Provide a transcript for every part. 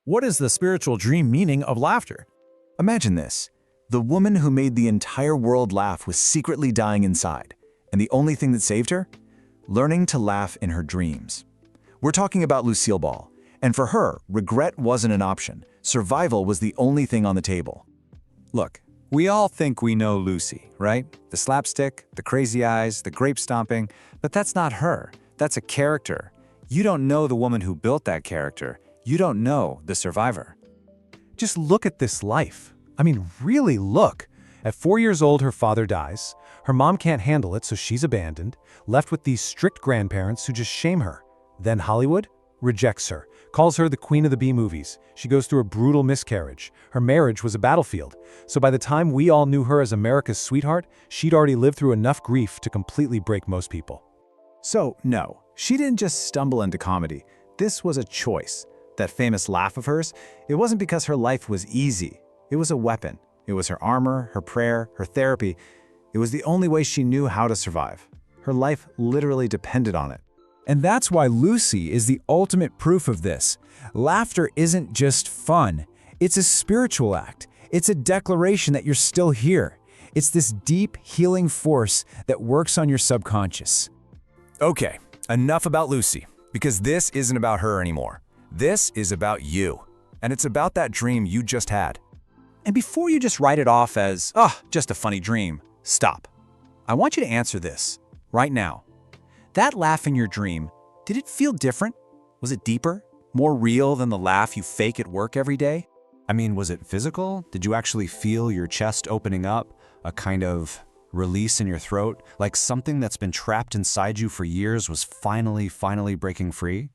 What is the spiritual dream meaning of laughter? Imagine this. The woman who made the entire world laugh was secretly dying inside, and the only thing that saved her? Learning to laugh in her dreams. We're talking about Lucille Ball, and for her, regret wasn't an option. Survival was the only thing on the table. Look, we all think we know Lucy, right? The slapstick, the crazy eyes, the grape stomping, but that's not her. That's a character. You don't know the woman who built that character. You don't know the survivor. Just look at this life. I mean, really look. At 4 years old, her father dies. Her mom can't handle it, so she's abandoned, left with these strict grandparents who just shame her. Then Hollywood rejects her, calls her the queen of the B-movies. She goes through a brutal miscarriage. Her marriage was a battlefield. So by the time we all knew her as America's sweetheart, she'd already lived through enough grief to completely break most people. So, no, she didn't just stumble into comedy. This was a choice. That famous laugh of hers, it wasn't because her life was easy. It was a weapon. It was her armor, her prayer, her therapy. It was the only way she knew how to survive. Her life literally depended on it. And that's why Lucy is the ultimate proof of this. Laughter isn't just fun. It's a spiritual act. It's a declaration that you're still here. It's this deep, healing force that works on your subconscious. Okay, enough about Lucy, because this isn't about her anymore. This is about you, and it's about that dream you just had. And before you just write it off as, just a funny dream, stop. I want you to answer this, right now. That laugh in your dream, did it feel different? Was it deeper? More real than the laugh you fake at work every day? I mean, was it physical? Did you actually feel your chest opening up, a kind of release in your throat, like something that's been trapped inside you for years was finally breaking free?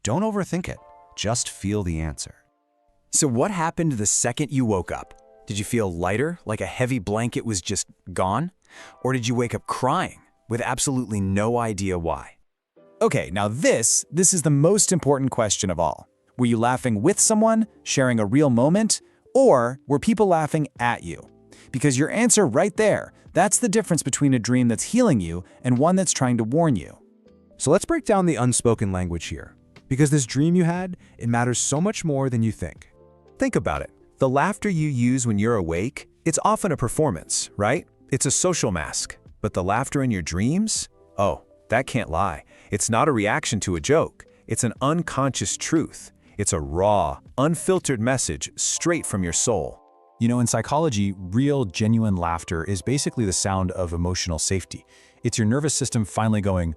Don't overthink it. Just feel the answer. So what happened the second you woke up? Did you feel lighter, like a heavy blanket was just gone? Or did you wake up crying with absolutely no idea why? Okay, now this is the most important question of all. Were you laughing with someone, sharing a real moment, or were people laughing at you? Because your answer right there, that's the difference between a dream that's healing you and one that's trying to warn you. So let's break down the unspoken language here. Because this dream you had, it matters so much more than you think. Think about it. The laughter you use when you're awake, it's often a performance, right? It's a social mask. But the laughter in your dreams? Oh, that can't lie. It's not a reaction to a joke. It's an unconscious truth. It's a raw, unfiltered message straight from your soul. You know, in psychology, real, genuine laughter is basically the sound of emotional safety. It's your nervous system finally going,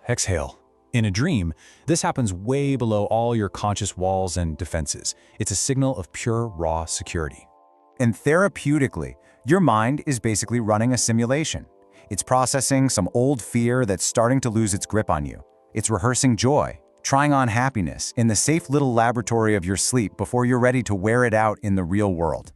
exhale. In a dream, this happens way below all your conscious walls and defenses. It's a signal of pure, raw security. And therapeutically, your mind is basically running a simulation. It's processing some old fear that's starting to lose its grip on you. It's rehearsing joy, trying on happiness in the safe little laboratory of your sleep before you're ready to wear it out in the real world.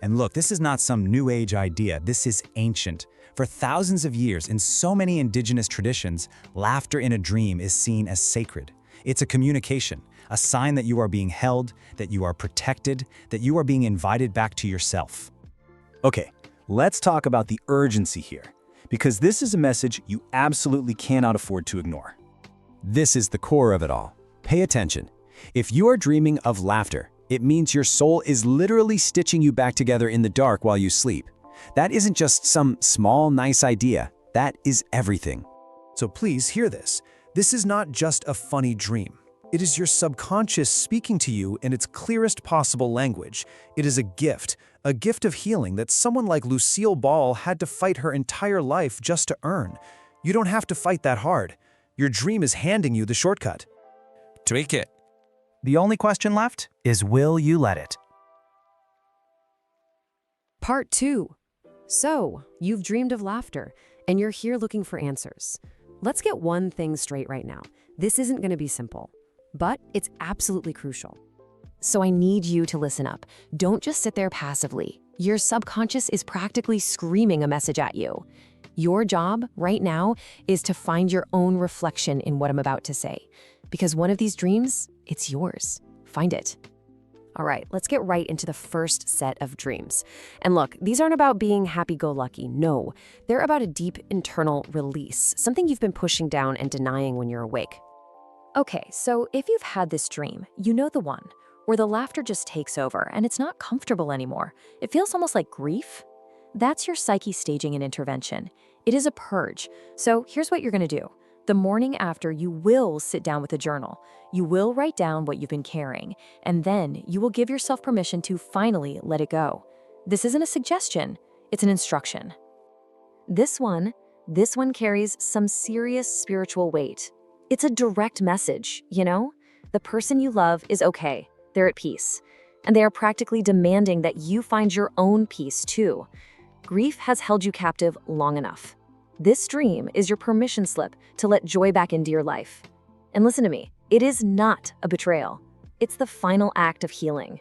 And look, this is not some new age idea. This is ancient. For thousands of years, in so many indigenous traditions, laughter in a dream is seen as sacred. It's a communication, a sign that you are being held, that you are protected, that you are being invited back to yourself. Okay, let's talk about the urgency here, because this is a message you absolutely cannot afford to ignore. This is the core of it all. Pay attention. If you are dreaming of laughter, it means your soul is literally stitching you back together in the dark while you sleep. That isn't just some small, nice idea. That is everything. So please hear this. This is not just a funny dream. It is your subconscious speaking to you in its clearest possible language. It is a gift of healing that someone like Lucille Ball had to fight her entire life just to earn. You don't have to fight that hard. Your dream is handing you the shortcut. Tweak it. The only question left is, will you let it? Part 2. So, you've dreamed of laughter, and you're here looking for answers. Let's get one thing straight right now. This isn't going to be simple, but it's absolutely crucial. So I need you to listen up. Don't just sit there passively. Your subconscious is practically screaming a message at you. Your job right now is to find your own reflection in what I'm about to say. Because one of these dreams, it's yours. Find it. All right, let's get right into the first set of dreams. And look, these aren't about being happy-go-lucky. No, they're about a deep internal release, something you've been pushing down and denying when you're awake. Okay, so if you've had this dream, you know the one, where the laughter just takes over and it's not comfortable anymore. It feels almost like grief. That's your psyche staging an intervention. It is a purge. So here's what you're going to do. The morning after, you will sit down with a journal. You will write down what you've been carrying, and then you will give yourself permission to finally let it go. This isn't a suggestion, it's an instruction. This one carries some serious spiritual weight. It's a direct message, you know? The person you love is okay, they're at peace, and they are practically demanding that you find your own peace too. Grief has held you captive long enough. This dream is your permission slip to let joy back into your life. And listen to me, it is not a betrayal. It's the final act of healing.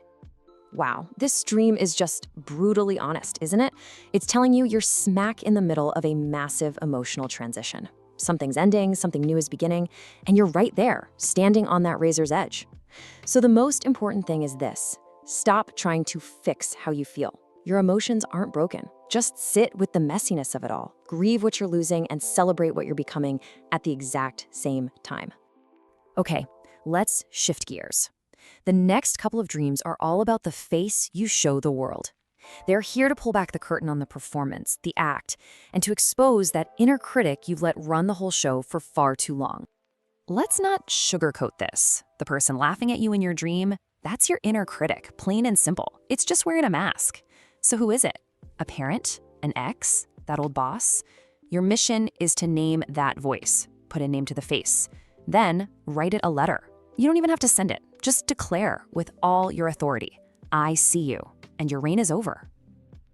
Wow, this dream is just brutally honest, isn't it? It's telling you you're smack in the middle of a massive emotional transition. Something's ending, something new is beginning, and you're right there, standing on that razor's edge. So the most important thing is this: stop trying to fix how you feel. Your emotions aren't broken. Just sit with the messiness of it all, grieve what you're losing, and celebrate what you're becoming at the exact same time. Okay, let's shift gears. The next couple of dreams are all about the face you show the world. They're here to pull back the curtain on the performance, the act, and to expose that inner critic you've let run the whole show for far too long. Let's not sugarcoat this. The person laughing at you in your dream, that's your inner critic, plain and simple. It's just wearing a mask. So who is it? A parent? An ex? That old boss? Your mission is to name that voice, put a name to the face, then write it a letter. You don't even have to send it. Just declare with all your authority, I see you, and your reign is over.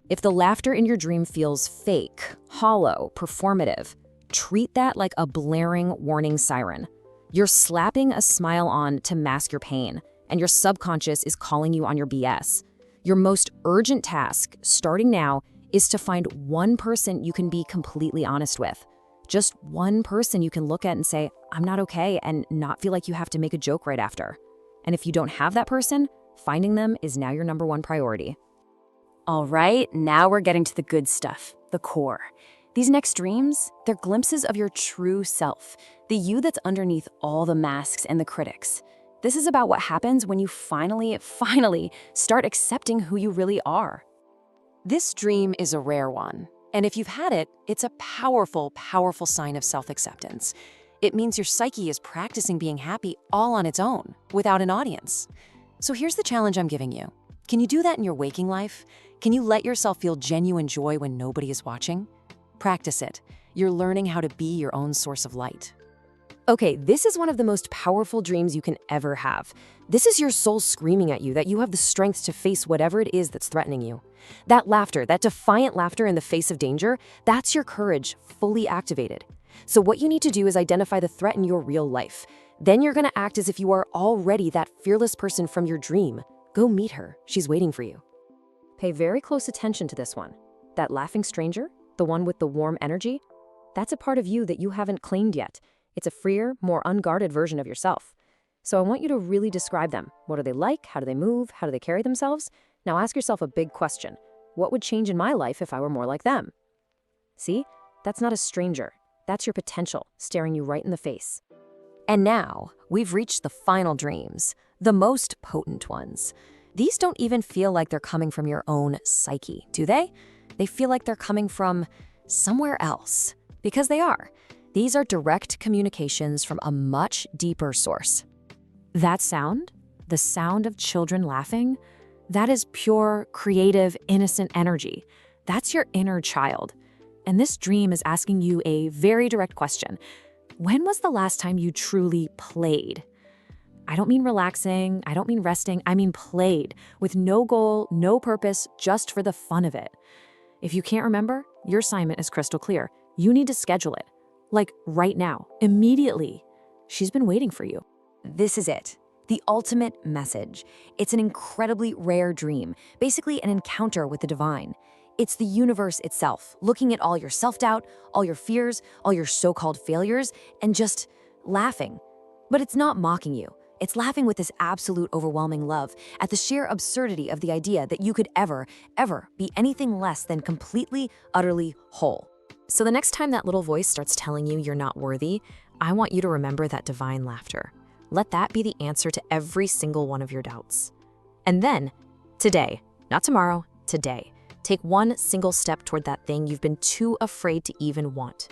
If the laughter in your dream feels fake, hollow, performative, treat that like a blaring warning siren. You're slapping a smile on to mask your pain, and your subconscious is calling you on your BS. Your most urgent task, starting now, is to find one person you can be completely honest with. Just one person you can look at and say, I'm not okay, and not feel like you have to make a joke right after. And if you don't have that person, finding them is now your number one priority. All right, now we're getting to the good stuff, the core. These next dreams, they're glimpses of your true self, the you that's underneath all the masks and the critics. This is about what happens when you finally start accepting who you really are. This dream is a rare one, and if you've had it, it's a powerful, powerful sign of self-acceptance. It means your psyche is practicing being happy all on its own, without an audience. So here's the challenge I'm giving you. Can you do that in your waking life? Can you let yourself feel genuine joy when nobody is watching? Practice it. You're learning how to be your own source of light. Okay, this is one of the most powerful dreams you can ever have. This is your soul screaming at you that you have the strength to face whatever it is that's threatening you. That laughter, that defiant laughter in the face of danger, that's your courage fully activated. So what you need to do is identify the threat in your real life. Then you're gonna act as if you are already that fearless person from your dream. Go meet her, she's waiting for you. Pay very close attention to this one. That laughing stranger, the one with the warm energy, that's a part of you that you haven't claimed yet. It's a freer, more unguarded version of yourself. So I want you to really describe them. What are they like? How do they move? How do they carry themselves? Now ask yourself a big question. What would change in my life if I were more like them? See? That's not a stranger. That's your potential, staring you right in the face. And now, we've reached the final dreams, the most potent ones. These don't even feel like they're coming from your own psyche, do they? They feel like they're coming from somewhere else. Because they are. These are direct communications from a much deeper source. That sound, the sound of children laughing, that is pure, creative, innocent energy. That's your inner child. And this dream is asking you a very direct question. When was the last time you truly played? I don't mean relaxing, I don't mean resting, I mean played, with no goal, no purpose, just for the fun of it. If you can't remember, your assignment is crystal clear. You need to schedule it. Like right now, immediately. She's been waiting for you. This is it. The ultimate message. It's an incredibly rare dream, basically an encounter with the divine. It's the universe itself, looking at all your self-doubt, all your fears, all your so-called failures, and just laughing. But it's not mocking you. It's laughing with this absolute overwhelming love at the sheer absurdity of the idea that you could ever be anything less than completely, utterly whole. So the next time that little voice starts telling you you're not worthy, I want you to remember that divine laughter. Let that be the answer to every single one of your doubts. And then, today, not tomorrow, today, take one single step toward that thing you've been too afraid to even want.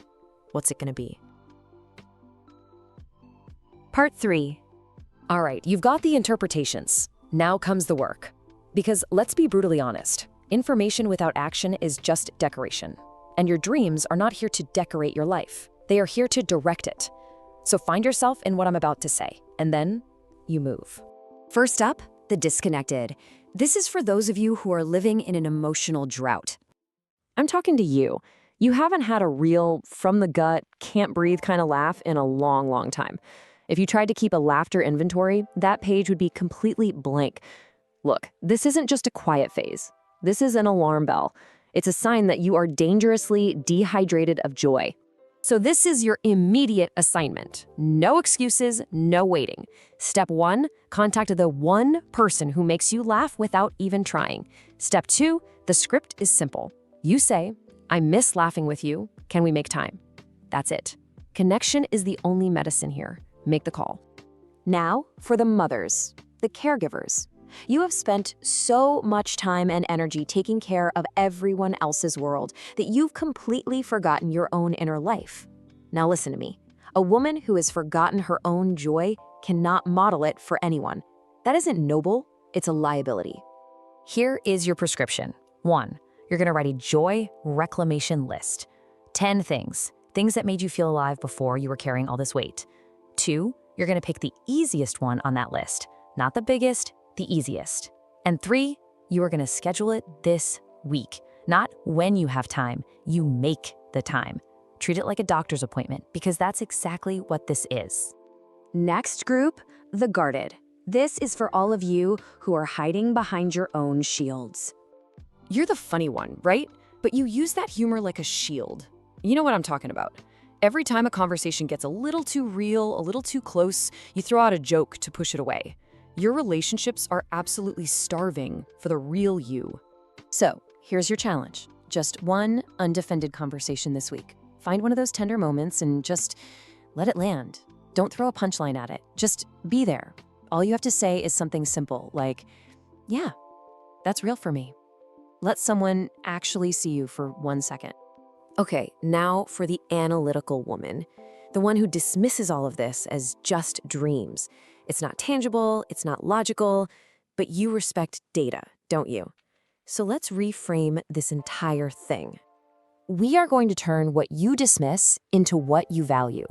What's it gonna be? Part 3. All right, you've got the interpretations. Now comes the work. Because let's be brutally honest, information without action is just decoration. And your dreams are not here to decorate your life. They are here to direct it. So find yourself in what I'm about to say, and then you move. First up, the disconnected. This is for those of you who are living in an emotional drought. I'm talking to you. You haven't had a real, from the gut, can't breathe kind of laugh in a long, long time. If you tried to keep a laughter inventory, that page would be completely blank. Look, this isn't just a quiet phase. This is an alarm bell. It's a sign that you are dangerously dehydrated of joy. So this is your immediate assignment. No excuses, no waiting. Step 1, contact the one person who makes you laugh without even trying. Step 2, the script is simple. You say, I miss laughing with you. Can we make time? That's it. Connection is the only medicine here. Make the call. Now, for the mothers, the caregivers. You have spent so much time and energy taking care of everyone else's world that you've completely forgotten your own inner life. Now listen to me. A woman who has forgotten her own joy cannot model it for anyone. That isn't noble, it's a liability. Here is your prescription. 1, you're gonna write a joy reclamation list. 10 things that made you feel alive before you were carrying all this weight. 2, you're gonna pick the easiest one on that list, not the biggest, the easiest. And 3, you are gonna schedule it this week, not when you have time, you make the time. Treat it like a doctor's appointment because that's exactly what this is. Next group, the guarded. This is for all of you who are hiding behind your own shields. You're the funny one, right? But you use that humor like a shield. You know what I'm talking about. Every time a conversation gets a little too real, a little too close, you throw out a joke to push it away. Your relationships are absolutely starving for the real you. So, here's your challenge. Just one undefended conversation this week. Find one of those tender moments and just let it land. Don't throw a punchline at it. Just be there. All you have to say is something simple like, yeah, that's real for me. Let someone actually see you for 1 second. Okay, now for the analytical woman, the one who dismisses all of this as just dreams. It's not tangible, it's not logical, but you respect data, don't you? So let's reframe this entire thing. We are going to turn what you dismiss into what you value.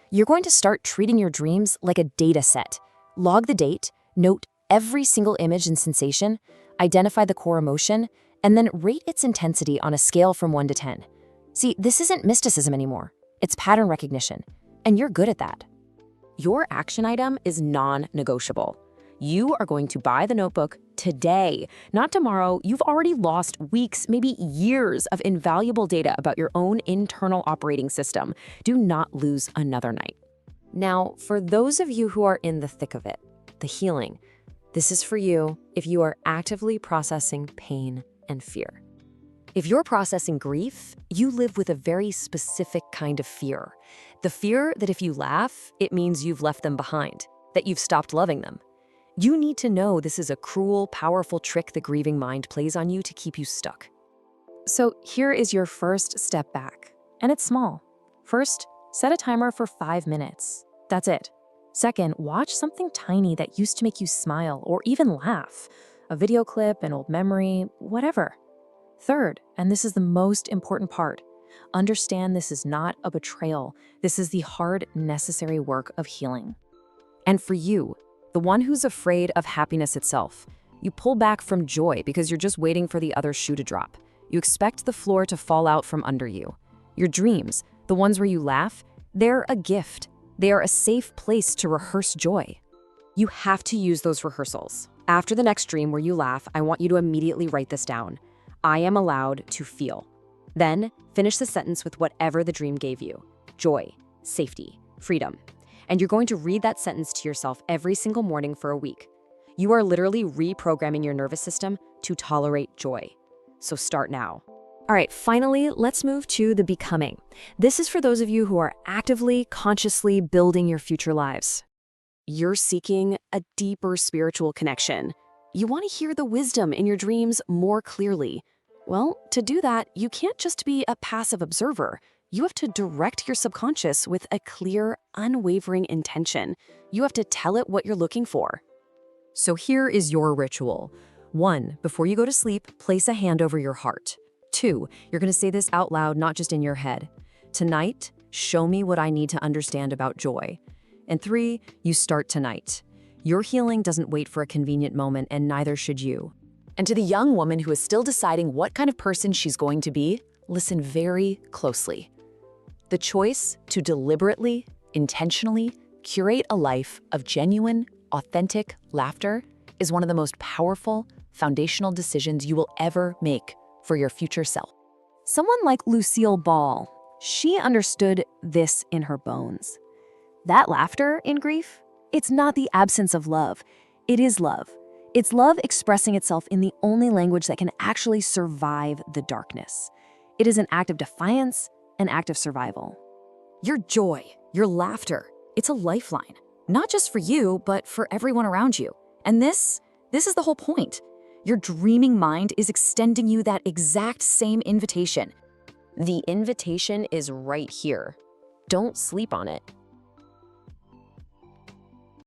You're going to start treating your dreams like a data set. Log the date, note every single image and sensation, identify the core emotion, and then rate its intensity on a scale from 1 to 10. See, this isn't mysticism anymore. It's pattern recognition, and you're good at that. Your action item is non-negotiable. You are going to buy the notebook today, not tomorrow. You've already lost weeks, maybe years of invaluable data about your own internal operating system. Do not lose another night. Now, for those of you who are in the thick of it, the healing, this is for you if you are actively processing pain and fear. If you're processing grief, you live with a very specific kind of fear. The fear that if you laugh, it means you've left them behind, that you've stopped loving them. You need to know this is a cruel, powerful trick the grieving mind plays on you to keep you stuck. So here is your first step back, and it's small. First, set a timer for 5 minutes. That's it. Second, watch something tiny that used to make you smile or even laugh. A video clip, an old memory, whatever. Third, and this is the most important part, understand this is not a betrayal. This is the hard, necessary work of healing. And for you, the one who's afraid of happiness itself, you pull back from joy because you're just waiting for the other shoe to drop. You expect the floor to fall out from under you. Your dreams, the ones where you laugh, they're a gift. They are a safe place to rehearse joy. You have to use those rehearsals. After the next dream where you laugh, I want you to immediately write this down. I am allowed to feel. Then finish the sentence with whatever the dream gave you. Joy, safety, freedom. And you're going to read that sentence to yourself every single morning for a week. You are literally reprogramming your nervous system to tolerate joy. So start now. All right, finally, let's move to the becoming. This is for those of you who are actively, consciously building your future lives. You're seeking a deeper spiritual connection. You want to hear the wisdom in your dreams more clearly. Well, to do that, you can't just be a passive observer. You have to direct your subconscious with a clear, unwavering intention. You have to tell it what you're looking for. So here is your ritual. 1, before you go to sleep, place a hand over your heart. 2, you're going to say this out loud, not just in your head. Tonight, show me what I need to understand about joy. And 3, you start tonight. Your healing doesn't wait for a convenient moment, and neither should you. And to the young woman who is still deciding what kind of person she's going to be, listen very closely. The choice to deliberately, intentionally curate a life of genuine, authentic laughter is one of the most powerful, foundational decisions you will ever make for your future self. Someone like Lucille Ball, she understood this in her bones. That laughter in grief, it's not the absence of love. It is love. It's love expressing itself in the only language that can actually survive the darkness. It is an act of defiance, an act of survival. Your joy, your laughter, it's a lifeline, not just for you, but for everyone around you. And this is the whole point. Your dreaming mind is extending you that exact same invitation. The invitation is right here. Don't sleep on it.